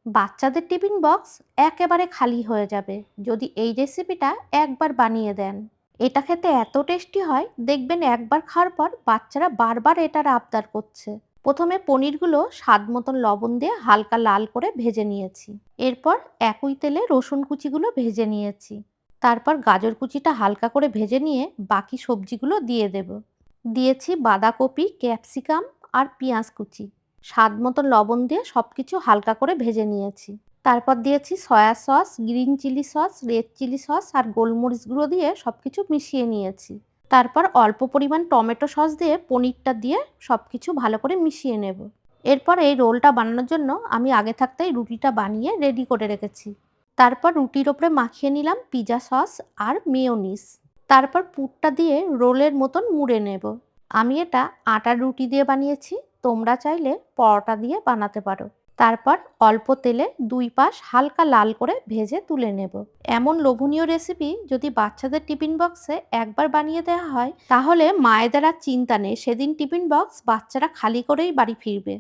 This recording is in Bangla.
বাচ্চাদের টিফিন বক্স একেবারে খালি হয়ে যাবে যদি এই রেসিপিটা একবার বানিয়ে দেন। এটা খেতে এত টেস্টি হয়, দেখবেন একবার খাওয়ার পর বাচ্চারা বারবার এটার আবদার করছে। প্রথমে পনিরগুলো স্বাদ মতন লবণ দিয়ে হালকা লাল করে ভেজে নিয়েছি। এরপর একই তেলে রসুন কুচিগুলো ভেজে নিয়েছি। তারপর গাজর কুচিটা হালকা করে ভেজে নিয়ে বাকি সবজিগুলো দিয়ে দেব। দিয়েছি বাঁধাকপি, ক্যাপসিকাম আর পেঁয়াজ কুচি। স্বাদ মতো লবণ দিয়ে সবকিছু হালকা করে ভেজে নিয়েছি। তারপর দিয়েছি soya sauce, green chilli sauce, red chilli sauce আর গোলমরিচ গুঁড়ো দিয়ে সবকিছু মিশিয়ে নিয়েছি। তারপর অল্প পরিমাণ টমেটো সস দিয়ে পনিরটা দিয়ে সবকিছু ভালো করে মিশিয়ে নেব। এরপর এই রোলটা বানানোর জন্য আমি আগে থাকতেই রুটিটা বানিয়ে রেডি করে রেখেছি। তারপর রুটির ওপরে মাখিয়ে নিলাম পিৎজা সস আর মেয়োনিজ। তারপর পুরটা দিয়ে রোলের মতন মুড়ে নেব। আমি এটা আটার রুটি দিয়ে বানিয়েছি, তোমরা চাইলে পরোটা দিয়ে বানাতে পারো। তারপর অল্প তেলে দুই পাশ হালকা লাল করে ভেজে তুলে নেব। এমন লোভনীয় রেসিপি যদি বাচ্চাদের টিফিন বক্সে একবার বানিয়ে দেওয়া হয়, তাহলে মায়েদের আর চিন্তা নেই, সেদিন টিফিন বক্স বাচ্চারা খালি করেই বাড়ি ফিরবে।